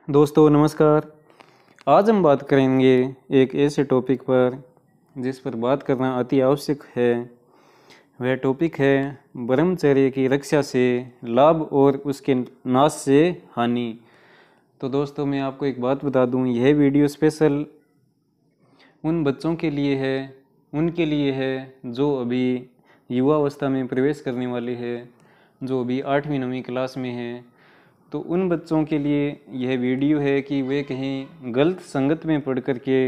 दोस्तों नमस्कार। आज हम बात करेंगे एक ऐसे टॉपिक पर जिस पर बात करना अति आवश्यक है। वह टॉपिक है ब्रह्मचर्य की रक्षा से लाभ और उसके नाश से हानि। तो दोस्तों मैं आपको एक बात बता दूं, यह वीडियो स्पेशल उन बच्चों के लिए है, उनके लिए है जो अभी युवावस्था में प्रवेश करने वाले हैं, जो अभी 8वीं-9वीं क्लास में हैं। तो उन बच्चों के लिए यह वीडियो है कि वे कहीं गलत संगत में पड़ कर के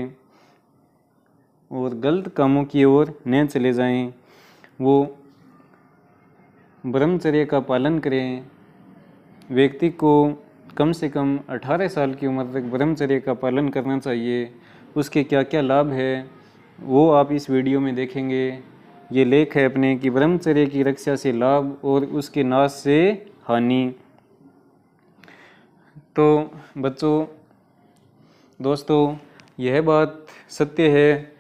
और गलत कामों की ओर न चले जाएं। वो ब्रह्मचर्य का पालन करें। व्यक्ति को कम से कम 18 साल की उम्र तक ब्रह्मचर्य का पालन करना चाहिए। उसके क्या क्या लाभ है वो आप इस वीडियो में देखेंगे। ये लेख है अपने कि ब्रह्मचर्य की रक्षा से लाभ और उसके नाश से हानि। तो बच्चों, दोस्तों, यह बात सत्य है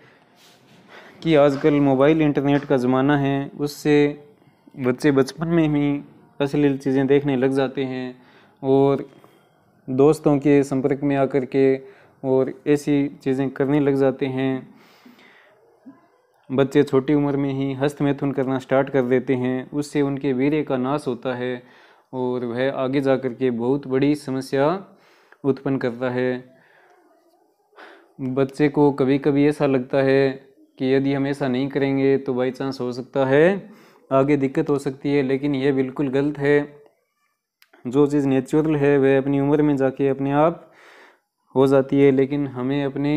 कि आजकल मोबाइल इंटरनेट का ज़माना है, उससे बच्चे बचपन में ही अश्लील चीज़ें देखने लग जाते हैं और दोस्तों के संपर्क में आकर के और ऐसी चीज़ें करने लग जाते हैं। बच्चे छोटी उम्र में ही हस्तमैथुन करना स्टार्ट कर देते हैं, उससे उनके वीर्य का नाश होता है और वह आगे जा कर के बहुत बड़ी समस्या उत्पन्न करता है। बच्चे को कभी कभी ऐसा लगता है कि यदि हम ऐसा नहीं करेंगे तो बाई चांस हो सकता है आगे दिक्कत हो सकती है, लेकिन यह बिल्कुल गलत है। जो चीज़ नेचुरल है वह अपनी उम्र में जाके अपने आप हो जाती है, लेकिन हमें अपने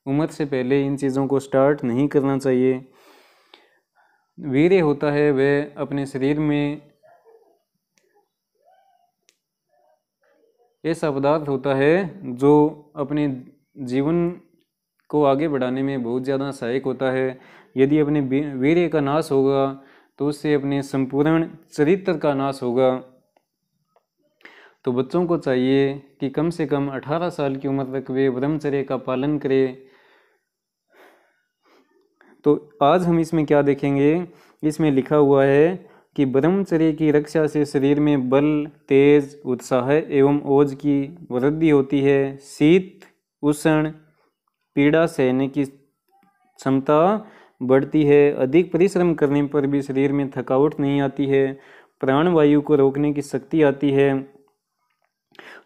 उम्र से पहले इन चीज़ों को स्टार्ट नहीं करना चाहिए। वीर्य होता है वह अपने शरीर में ऐसा पदार्थ होता है जो अपने जीवन को आगे बढ़ाने में बहुत ज़्यादा सहायक होता है। यदि अपने वीर्य का नाश होगा तो उससे अपने संपूर्ण चरित्र का नाश होगा। तो बच्चों को चाहिए कि कम से कम 18 साल की उम्र तक वे ब्रह्मचर्य का पालन करें। तो आज हम इसमें क्या देखेंगे, इसमें लिखा हुआ है कि ब्रह्मचर्य की रक्षा से शरीर में बल, तेज, उत्साह एवं ओज की वृद्धि होती है। शीत, उष्ण, पीड़ा सहने की क्षमता बढ़ती है। अधिक परिश्रम करने पर भी शरीर में थकावट नहीं आती है। प्राणवायु को रोकने की शक्ति आती है।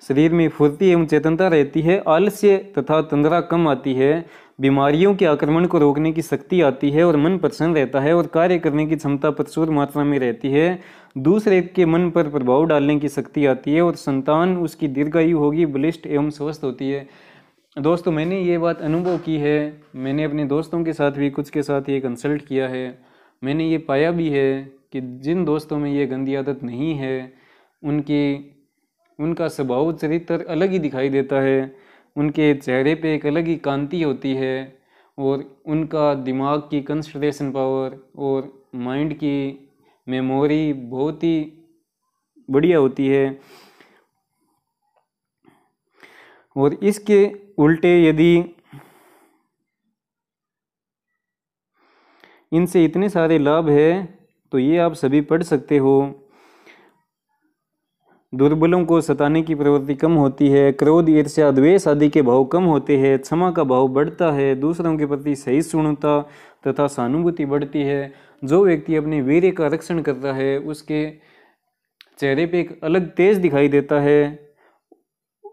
शरीर में फुर्ती एवं चेतनता रहती है। आलस्य तथा तंद्रा कम आती है। बीमारियों के आक्रमण को रोकने की शक्ति आती है और मन प्रसन्न रहता है और कार्य करने की क्षमता प्रचुर मात्रा में रहती है। दूसरे के मन पर प्रभाव डालने की शक्ति आती है और संतान उसकी दीर्घायु होगी, बलिष्ठ एवं स्वस्थ होती है। दोस्तों, मैंने ये बात अनुभव की है। मैंने अपने दोस्तों के साथ भी कुछ के साथ ये कंसल्ट किया है। मैंने ये पाया भी है कि जिन दोस्तों में ये गंदी आदत नहीं है उनका स्वभाव चरित्र अलग ही दिखाई देता है। उनके चेहरे पे एक अलग ही कांति होती है और उनका दिमाग की कंसंट्रेशन पावर और माइंड की मेमोरी बहुत ही बढ़िया होती है। और इसके उल्टे यदि इनसे इतने सारे लाभ है तो ये आप सभी पढ़ सकते हो। दुर्बलों को सताने की प्रवृत्ति कम होती है। क्रोध, ईर्ष्या, द्वेष आदि के भाव कम होते हैं। क्षमा का भाव बढ़ता है। दूसरों के प्रति सहिष्णुता तथा सहानुभूति बढ़ती है। जो व्यक्ति अपने वीर्य का रक्षण करता है उसके चेहरे पे एक अलग तेज दिखाई देता है,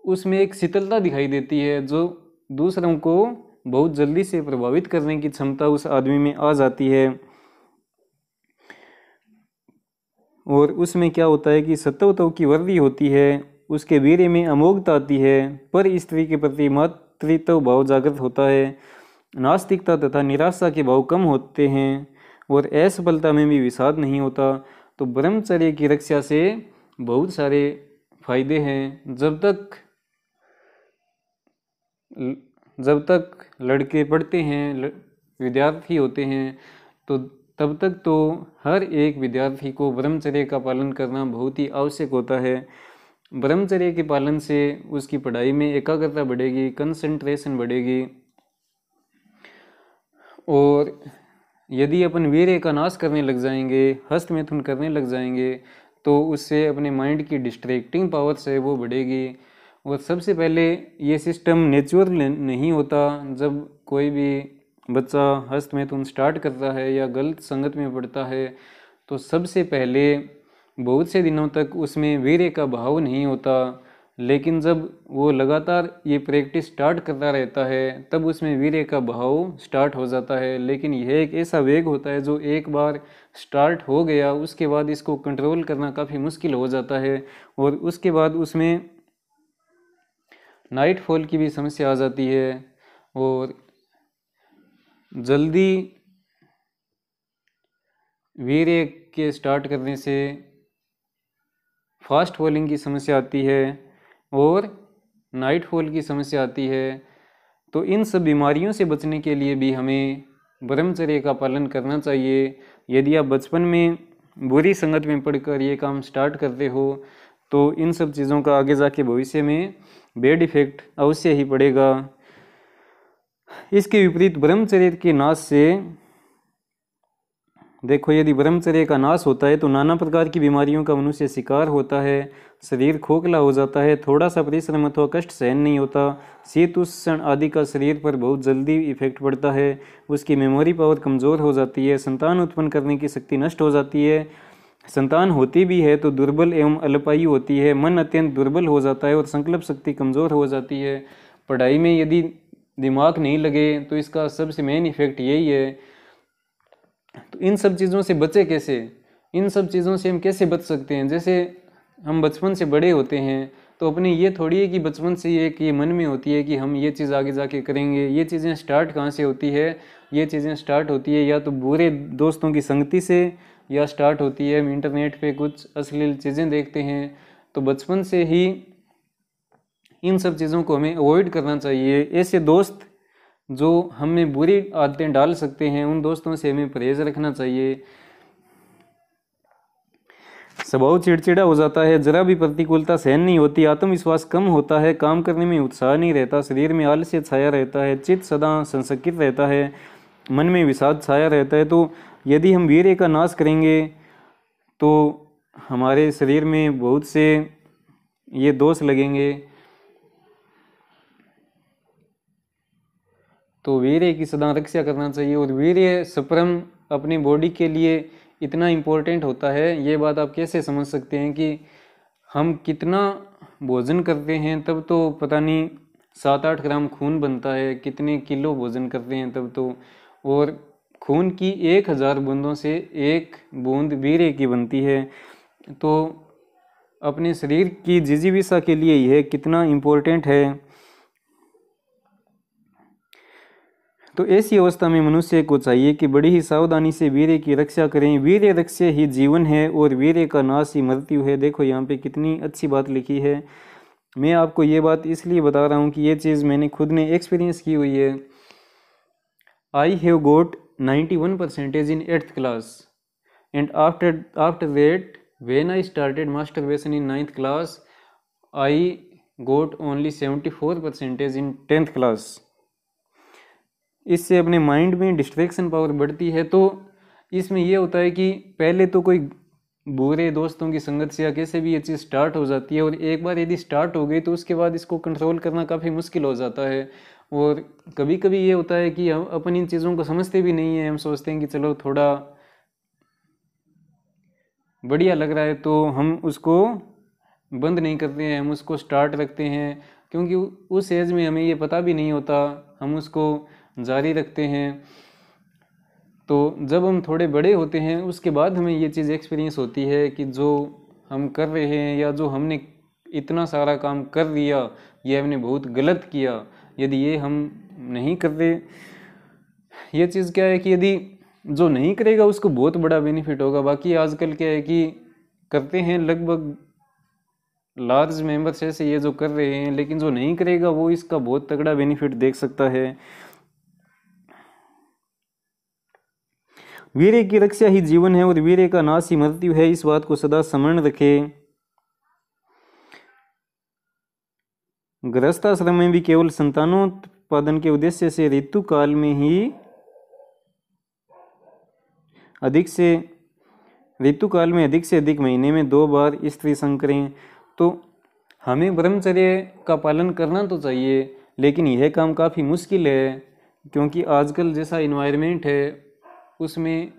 उसमें एक शीतलता दिखाई देती है जो दूसरों को बहुत जल्दी से प्रभावित करने की क्षमता उस आदमी में आ जाती है। और उसमें क्या होता है कि सत्वतव की वृद्धि होती है। उसके वीर्य में अमोघता आती है। पर स्त्री के प्रति मातृत्व भाव जागृत होता है। नास्तिकता तथा निराशा के भाव कम होते हैं और असफलता में भी विषाद नहीं होता। तो ब्रह्मचर्य की रक्षा से बहुत सारे फायदे हैं। जब तक लड़के पढ़ते हैं, विद्यार्थी होते हैं, तो तब तक तो हर एक विद्यार्थी को ब्रह्मचर्य का पालन करना बहुत ही आवश्यक होता है। ब्रह्मचर्य के पालन से उसकी पढ़ाई में एकाग्रता बढ़ेगी, कंसंट्रेशन बढ़ेगी। और यदि अपन वीर्य का नाश करने लग जाएंगे, हस्तमैथुन करने लग जाएंगे, तो उससे अपने माइंड की डिस्ट्रैक्टिंग पावर से वो बढ़ेगी और सबसे पहले ये सिस्टम नेचुरल नहीं होता। जब कोई भी बच्चा हस्तमैथुन स्टार्ट करता है या गलत संगत में पड़ता है तो सबसे पहले बहुत से दिनों तक उसमें वीर्य का भाव नहीं होता, लेकिन जब वो लगातार ये प्रैक्टिस स्टार्ट करता रहता है तब उसमें वीर्य का भाव स्टार्ट हो जाता है। लेकिन यह एक ऐसा वेग होता है जो एक बार स्टार्ट हो गया उसके बाद इसको कंट्रोल करना काफ़ी मुश्किल हो जाता है, और उसके बाद उसमें नाइट फॉल की भी समस्या आ जाती है, और जल्दी वीर्य के स्टार्ट करने से फास्ट फॉलिंग की समस्या आती है और नाइट फॉल की समस्या आती है। तो इन सब बीमारियों से बचने के लिए भी हमें ब्रह्मचर्य का पालन करना चाहिए। यदि आप बचपन में बुरी संगत में पड़कर ये काम स्टार्ट करते हो तो इन सब चीज़ों का आगे जाके भविष्य में बैड इफेक्ट अवश्य ही पड़ेगा। इसके विपरीत ब्रह्मचर्य के नाश से देखो, यदि ब्रह्मचर्य का नाश होता है तो नाना प्रकार की बीमारियों का मनुष्य शिकार होता है, शरीर खोखला हो जाता है, थोड़ा सा परिश्रम अथवा कष्ट सहन नहीं होता, शीत उष्ण आदि का शरीर पर बहुत जल्दी इफेक्ट पड़ता है, उसकी मेमोरी पावर कमज़ोर हो जाती है, संतान उत्पन्न करने की शक्ति नष्ट हो जाती है, संतान होती भी है तो दुर्बल एवं अल्पायु होती है, मन अत्यंत दुर्बल हो जाता है और संकल्प शक्ति कमज़ोर हो जाती है। पढ़ाई में यदि दिमाग नहीं लगे तो इसका सबसे मेन इफेक्ट यही है। तो इन सब चीज़ों से बचे कैसे, इन सब चीज़ों से हम कैसे बच सकते हैं? जैसे हम बचपन से बड़े होते हैं तो अपने ये थोड़ी है कि बचपन से ये कि मन में होती है कि हम ये चीज़ आगे जाके करेंगे। ये चीज़ें स्टार्ट कहाँ से होती है? ये चीज़ें स्टार्ट होती है या तो बुरे दोस्तों की संगति से, या स्टार्ट होती है हम इंटरनेट पे कुछ अश्लील चीज़ें देखते हैं। तो बचपन से ही इन सब चीज़ों को हमें अवॉइड करना चाहिए। ऐसे दोस्त जो हमें बुरी आदतें डाल सकते हैं उन दोस्तों से हमें परहेज रखना चाहिए। स्वभाव चिड़चिड़ा हो जाता है, जरा भी प्रतिकूलता सहन नहीं होती, आत्मविश्वास कम होता है, काम करने में उत्साह नहीं रहता, शरीर में आलस्य छाया रहता है, चित्त सदा संशकित रहता है, मन में विषाद छाया रहता है। तो यदि हम वीर्य का नाश करेंगे तो हमारे शरीर में बहुत से ये दोष लगेंगे। तो वीर्य की सदा रक्षा करना चाहिए, और वीर्य सप्रम अपनी बॉडी के लिए इतना इम्पोर्टेंट होता है। ये बात आप कैसे समझ सकते हैं कि हम कितना भोजन करते हैं तब तो पता नहीं 7-8 ग्राम खून बनता है, कितने किलो भोजन करते हैं तब तो, और खून की 1000 बूंदों से एक बूंद वीर्य की बनती है। तो अपने शरीर की जिजीविषा के लिए यह कितना इम्पोर्टेंट है। तो ऐसी अवस्था में मनुष्य को चाहिए कि बड़ी ही सावधानी से वीर्य की रक्षा करें। वीर्य रक्षा ही जीवन है और वीर्य का नाश ही मृत्यु है। देखो यहाँ पे कितनी अच्छी बात लिखी है। मैं आपको ये बात इसलिए बता रहा हूँ कि ये चीज़ मैंने खुद ने एक्सपीरियंस की हुई है। I have got 91% in 8th class and after that when I started masturbation in 9th class I got only 74% in 10th class. इससे अपने माइंड में डिस्ट्रैक्शन पावर बढ़ती है। तो इसमें यह होता है कि पहले तो कोई बुरे दोस्तों की संगत से या कैसे भी ये चीज़ स्टार्ट हो जाती है, और एक बार यदि स्टार्ट हो गई तो उसके बाद इसको कंट्रोल करना काफ़ी मुश्किल हो जाता है। और कभी कभी ये होता है कि हम अपन इन चीज़ों को समझते भी नहीं है। हम सोचते हैं कि चलो थोड़ा बढ़िया लग रहा है तो हम उसको बंद नहीं करते हैं, हम उसको स्टार्ट रखते हैं, क्योंकि उस एज में हमें ये पता भी नहीं होता, हम उसको जारी रखते हैं। तो जब हम थोड़े बड़े होते हैं उसके बाद हमें ये चीज़ एक्सपीरियंस होती है कि जो हम कर रहे हैं या जो हमने इतना सारा काम कर दिया ये हमने बहुत गलत किया। यदि ये हम नहीं करते, ये चीज़ क्या है कि यदि जो नहीं करेगा उसको बहुत बड़ा बेनिफिट होगा। बाकी आजकल क्या है कि करते हैं लगभग लार्ज मेंबर्स ऐसे ये जो कर रहे हैं, लेकिन जो नहीं करेगा वो इसका बहुत तगड़ा बेनिफिट देख सकता है। वीर्य की रक्षा ही जीवन है और वीर्य का नाश ही मृत्यु है। इस बात को सदा स्मरण रखें। गृहस्थाश्रम में भी केवल संतानोत्पादन के उद्देश्य से ऋतु काल में ही अधिक से अधिक महीने में 2 बार स्त्री संग करें। तो हमें ब्रह्मचर्य का पालन करना तो चाहिए, लेकिन यह काम काफ़ी मुश्किल है, क्योंकि आजकल जैसा इन्वायरमेंट है उसमें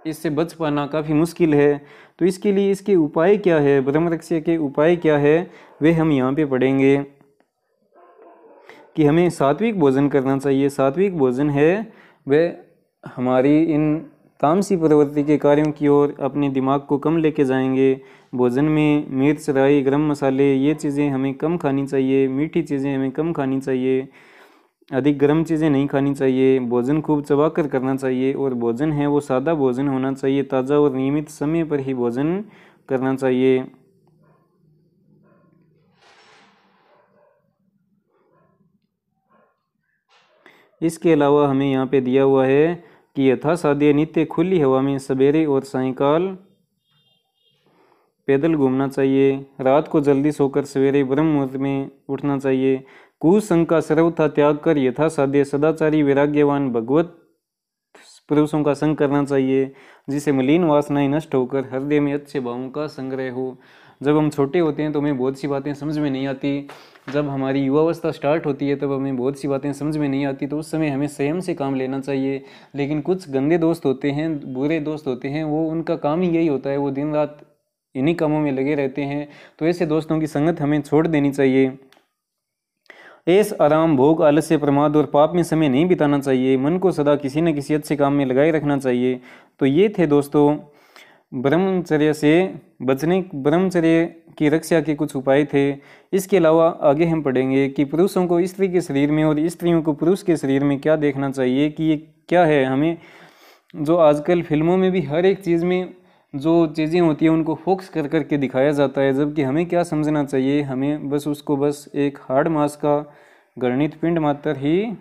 इससे बच पाना काफ़ी मुश्किल है। तो इसके लिए इसके उपाय क्या है, ब्रह्मचर्य के उपाय क्या है, वे हम यहाँ पे पढ़ेंगे। कि हमें सात्विक भोजन करना चाहिए। सात्विक भोजन है वह हमारी इन तामसी प्रवृत्ति के कार्यों की ओर अपने दिमाग को कम लेके जाएंगे। भोजन में मिर्च, राई, गरम मसाले ये चीज़ें हमें कम खानी चाहिए। मीठी चीज़ें हमें कम खानी चाहिए। अधिक गर्म चीज़ें नहीं खानी चाहिए। भोजन खूब चबा कर करना चाहिए, और भोजन है वो सादा भोजन होना चाहिए। ताज़ा और नियमित समय पर ही भोजन करना चाहिए। इसके अलावा हमें यहाँ पे दिया हुआ है कि यथासाध्य नित्य खुली हवा में सवेरे और सायंकाल पैदल घूमना चाहिए। रात को जल्दी सोकर सवेरे ब्रह्म मुहूर्त में उठना चाहिए। कुसंग का सर्वथा त्याग कर यथासाध्य सदाचारी वैराग्यवान भगवत पुरुषों का संग करना चाहिए, जिससे मलिन वासनाएं नष्ट होकर हृदय में अच्छे भावों का संग्रह हो। जब हम छोटे होते हैं तो हमें बहुत सी बातें समझ में नहीं आती। जब हमारी युवावस्था स्टार्ट होती है तब हमें बहुत सी बातें समझ में नहीं आती, तो उस समय हमें संयम से काम लेना चाहिए। लेकिन कुछ गंदे दोस्त होते हैं, बुरे दोस्त होते हैं, वो उनका काम ही यही होता है, वो दिन रात इन्हीं कामों में लगे रहते हैं। तो ऐसे दोस्तों की संगत हमें छोड़ देनी चाहिए। ऐश, आराम, भोग, आलस्य, प्रमाद और पाप में समय नहीं बिताना चाहिए। मन को सदा किसी न किसी अच्छे काम में लगाए रखना चाहिए। तो ये थे दोस्तों ब्रह्मचर्य से बचने, ब्रह्मचर्य की रक्षा के कुछ उपाय थे। इसके अलावा आगे हम पढ़ेंगे कि पुरुषों को स्त्री के शरीर में और स्त्रियों को पुरुष के शरीर में क्या देखना चाहिए, कि ये क्या है। हमें जो आजकल फिल्मों में भी हर एक चीज़ में जो चीज़ें होती हैं उनको फोकस कर करके दिखाया जाता है, जबकि हमें क्या समझना चाहिए, हमें बस उसको बस एक हाड़ मास का गणित पिंड मात्र ही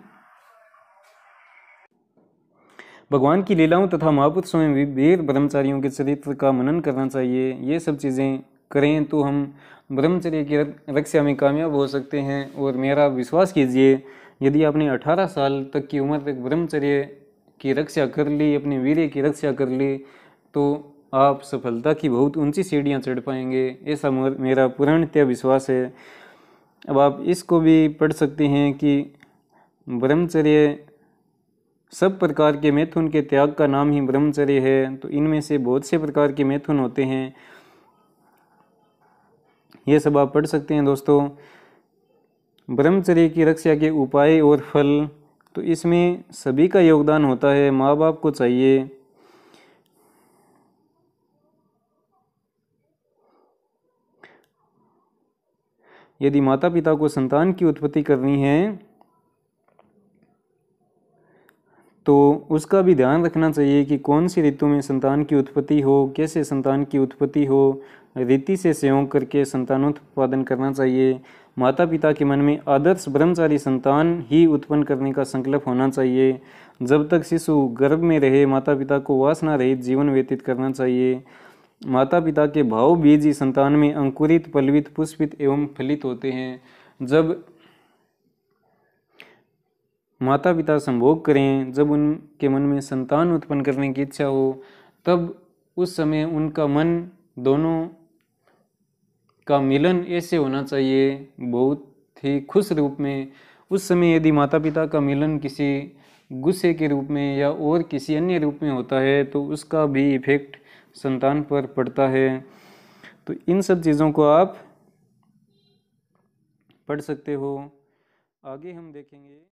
भगवान की लीलाओं तथा महापुरुषों में वीर ब्रह्मचारियों के चरित्र का मनन करना चाहिए। ये सब चीज़ें करें तो हम ब्रह्मचर्य की रक्षा में कामयाब हो सकते हैं। और मेरा विश्वास कीजिए, यदि आपने 18 साल तक की उम्र तक ब्रह्मचर्य की रक्षा कर ली, अपने वीर्य की रक्षा कर ली, तो आप सफलता की बहुत ऊंची सीढ़ियां चढ़ पाएंगे। ऐसा मेरा पूर्णतः विश्वास है। अब आप इसको भी पढ़ सकते हैं कि ब्रह्मचर्य सब प्रकार के मैथुन के त्याग का नाम ही ब्रह्मचर्य है। तो इनमें से बहुत से प्रकार के मैथुन होते हैं, ये सब आप पढ़ सकते हैं दोस्तों। ब्रह्मचर्य की रक्षा के उपाय और फल, तो इसमें सभी का योगदान होता है। माँ बाप को चाहिए यदि माता पिता को संतान की उत्पत्ति करनी है तो उसका भी ध्यान रखना चाहिए कि कौन सी ऋतु में संतान की उत्पत्ति हो, कैसे संतान की उत्पत्ति हो। रीति से संयोग करके संतानोत्पादन करना चाहिए। माता पिता के मन में आदर्श ब्रह्मचारी संतान ही उत्पन्न करने का संकल्प होना चाहिए। जब तक शिशु गर्भ में रहे माता पिता को वासना रहित जीवन व्यतीत करना चाहिए। माता पिता के भाव बीज ही संतान में अंकुरित, पल्लवित, पुष्पित एवं फलित होते हैं। जब माता पिता संभोग करें, जब उनके मन में संतान उत्पन्न करने की इच्छा हो, तब उस समय उनका मन दोनों का मिलन ऐसे होना चाहिए, बहुत ही खुश रूप में। उस समय यदि माता पिता का मिलन किसी गुस्से के रूप में या और किसी अन्य रूप में होता है तो उसका भी इफेक्ट संतान पर पड़ता है। तो इन सब चीज़ों को आप पढ़ सकते हो। आगे हम देखेंगे।